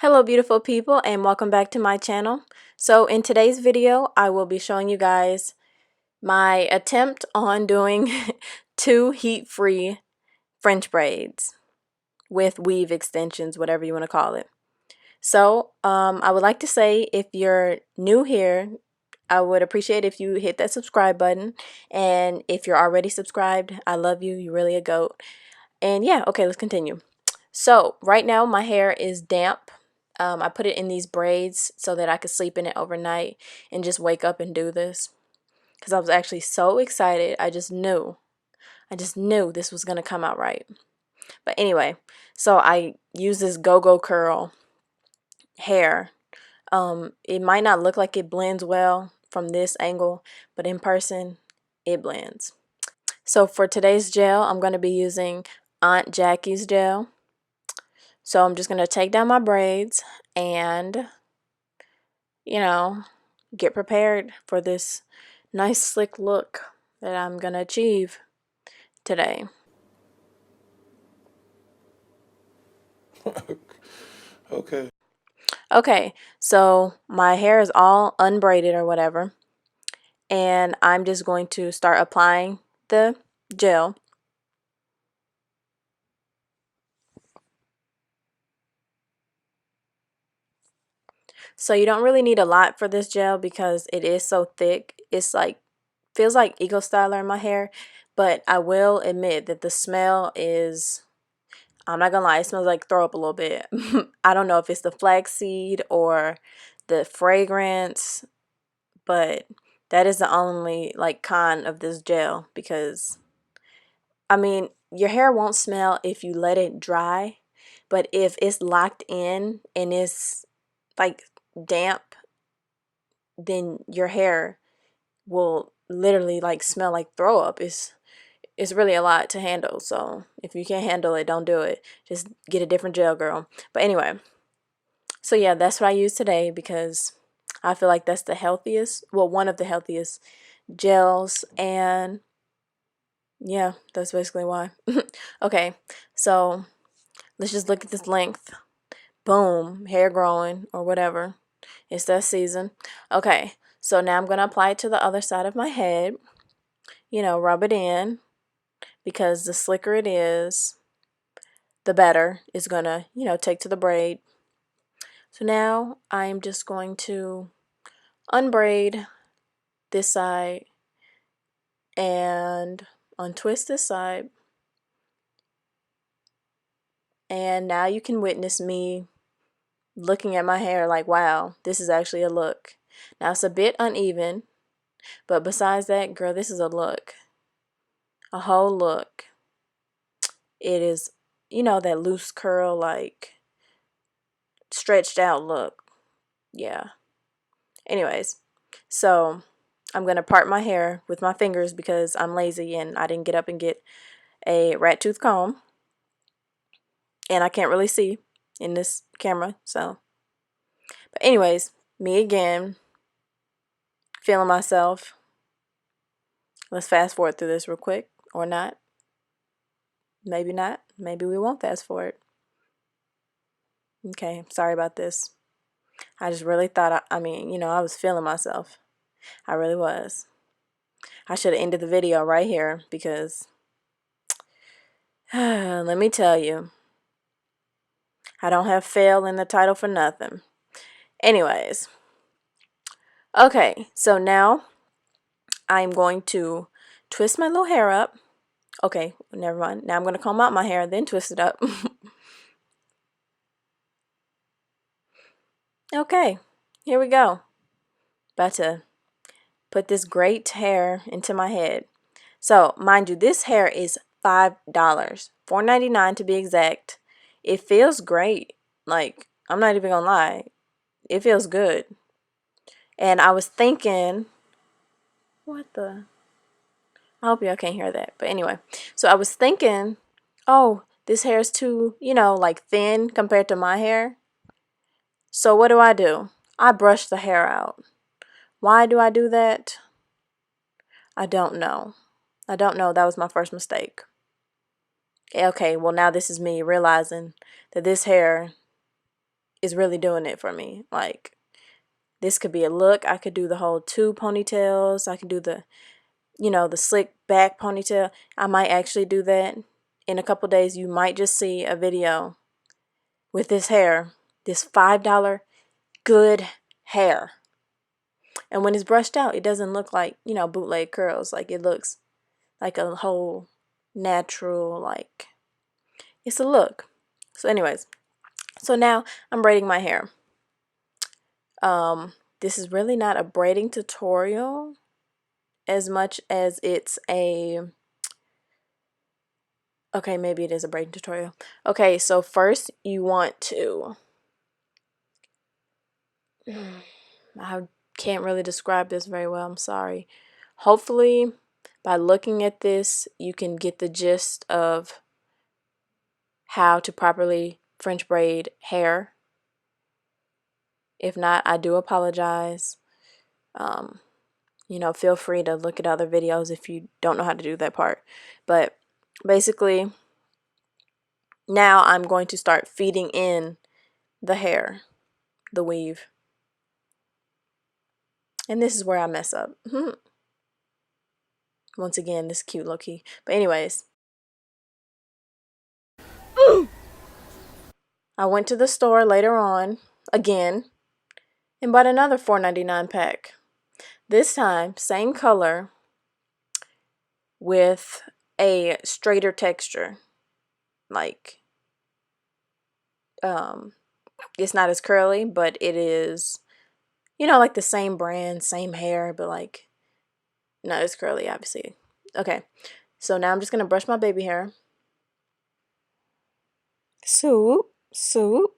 Hello beautiful people and welcome back to my channel. So in today's video I will be showing you guys my attempt on doing 2 heat-free French braids with weave extensions, whatever you want to call it. So I would like to say, if you're new here, I would appreciate if you hit that subscribe button, and if you're already subscribed, I love you, you're really a goat. And yeah, okay, let's continue. So right now my hair is damp. I put it in these braids so that I could sleep in it overnight and just wake up and do this, because I was actually so excited. I just knew this was gonna come out right. But anyway, so I use this go-go curl hair. It might not look like it blends well from this angle, but in person it blends. So for today's gel, I'm going to be using Aunt Jackie's gel. So I'm just going to take down my braids and, get prepared for this nice slick look that I'm going to achieve today. Okay. Okay, so my hair is all unbraided or whatever, and I'm just going to start applying the gel. So you don't really need a lot for this gel because it is so thick. It's like, feels like Eco Styler in my hair, but I will admit that the smell is, I'm not gonna lie, it smells like throw up a little bit. I don't know if it's the flaxseed or the fragrance, but that is the only like con of this gel, because I mean, your hair won't smell if you let it dry, but if it's locked in and it's like damp, then your hair will literally like smell like throw up. It's really a lot to handle. So if you can't handle it, don't do it. Just get a different gel, girl. But anyway, so yeah, that's what I use today because I feel like that's the healthiest, well, one of the healthiest gels, and yeah, that's basically why. Okay, so let's just look at this length. Boom, hair growing or whatever. It's that season. Okay, so now I'm going to apply it to the other side of my head. Rub it in, because the slicker it is, the better it's going to, take to the braid. So now I'm just going to unbraid this side and untwist this side. And now you can witness me looking at my hair like, wow, this is actually a look. Now it's a bit uneven, but besides that, girl, this is a look. A whole look. It is, that loose curl, like stretched out look. Yeah. Anyways, so I'm going to part my hair with my fingers because I'm lazy and I didn't get up and get a rat tooth comb. And I can't really see in this camera, so. But anyways, me again, feeling myself. Let's fast forward through this real quick, or not. Maybe not. Maybe we won't fast forward. Okay, sorry about this. I just really thought, I was feeling myself. I really was. I should have ended the video right here because, let me tell you, I don't have fail in the title for nothing. Anyways, okay, so now I'm going to twist my little hair up. Okay, never mind. Now I'm going to comb out my hair and then twist it up. Okay, here we go. About to put this great hair into my head. So, mind you, this hair is $5, $4.99 to be exact. It feels great. Like, I'm not even gonna lie. It feels good. And I was thinking, what the? I hope y'all can't hear that. But anyway, so I was thinking, oh, this hair is too, like thin compared to my hair. So what do? I brush the hair out. Why do I do that? I don't know. I don't know. That was my first mistake. Okay, well now this is me realizing that this hair is really doing it for me. Like, this could be a look. I could do the whole 2 ponytails. I can do the, the slick back ponytail. I might actually do that. In a couple days, you might just see a video with this hair, this $5 good hair. And when it's brushed out, it doesn't look like, bootleg curls. Like, it looks like a whole natural, like, it's a look. So anyways, so now I'm braiding my hair. This is really not a braiding tutorial as much as it's a, okay, maybe it is a braiding tutorial. Okay, so first you want to, I can't really describe this very well, I'm sorry. Hopefully, by looking at this, you can get the gist of how to properly French braid hair. If not, I do apologize. Feel free to look at other videos if you don't know how to do that part. But basically, now I'm going to start feeding in the hair, the weave. And this is where I mess up. Once again, this cute low key. But anyways, I went to the store later on, again, and bought another $4.99 pack. This time, same color with a straighter texture. Like, it's not as curly, but it is, like the same brand, same hair, but like not as curly, obviously. Okay, so now I'm just gonna brush my baby hair. Swoop, swoop.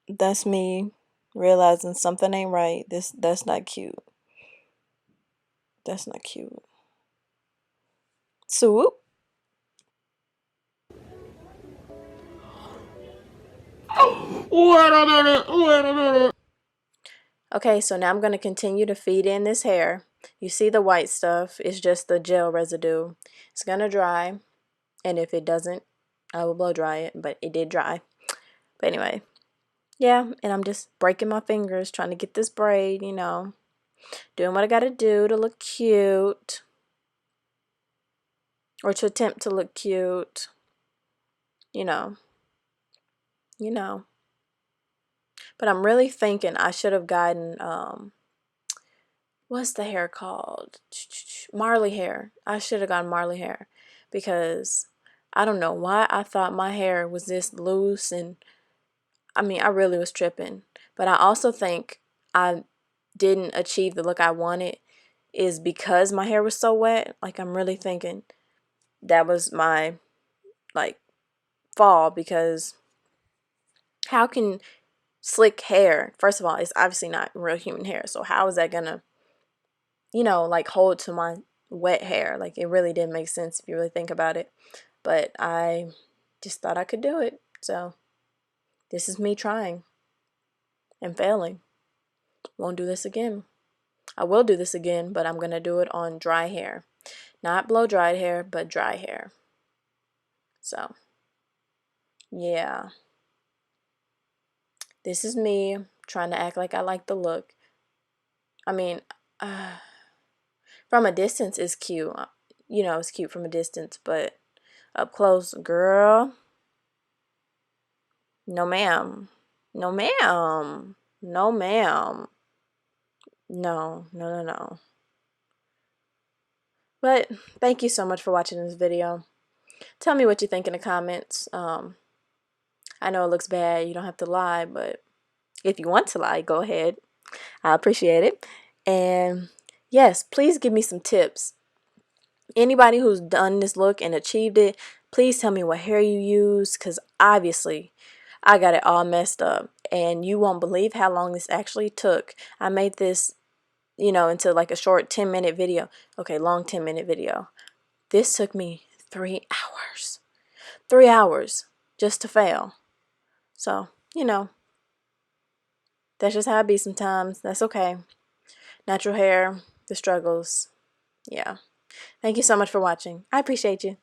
That's me realizing something ain't right. That's not cute. That's not cute. Swoop. Wait a minute. Wait a minute. Okay, so now I'm going to continue to feed in this hair. You see the white stuff, it's just the gel residue. It's going to dry, and if it doesn't, I will blow dry it, but it did dry. But anyway, yeah, and I'm just breaking my fingers trying to get this braid, doing what I got to do to look cute, or to attempt to look cute, you know, you know. But I'm really thinking I should have gotten, what's the hair called? Marley hair. I should have gotten Marley hair because I don't know why I thought my hair was this loose, and I mean, I really was tripping. But I also think I didn't achieve the look I wanted is because my hair was so wet. Like, I'm really thinking that was my, like, fall, because how can slick hair, first of all, it's obviously not real human hair, so how is that gonna, like, hold to my wet hair? Like, it really didn't make sense if you really think about it. But I just thought I could do it. So this is me trying and failing. Won't do this again. I will do this again, but I'm going to do it on dry hair. Not blow dried hair, but dry hair. So, yeah. This is me trying to act like I like the look. I mean, from a distance it's cute. It's cute from a distance, but up close, girl, no ma'am. No ma'am. No ma'am. No, no, no, no. But thank you so much for watching this video. Tell me what you think in the comments. I know it looks bad. You don't have to lie, but if you want to lie, go ahead. I appreciate it. And yes, please give me some tips. Anybody who's done this look and achieved it, please tell me what hair you use, because obviously I got it all messed up. And you won't believe how long this actually took. I made this, into like a short 10-minute video. Okay, long 10-minute video. This took me 3 hours. 3 hours just to fail. So, that's just how it be sometimes. That's okay. Natural hair, the struggles. Yeah. Thank you so much for watching. I appreciate you.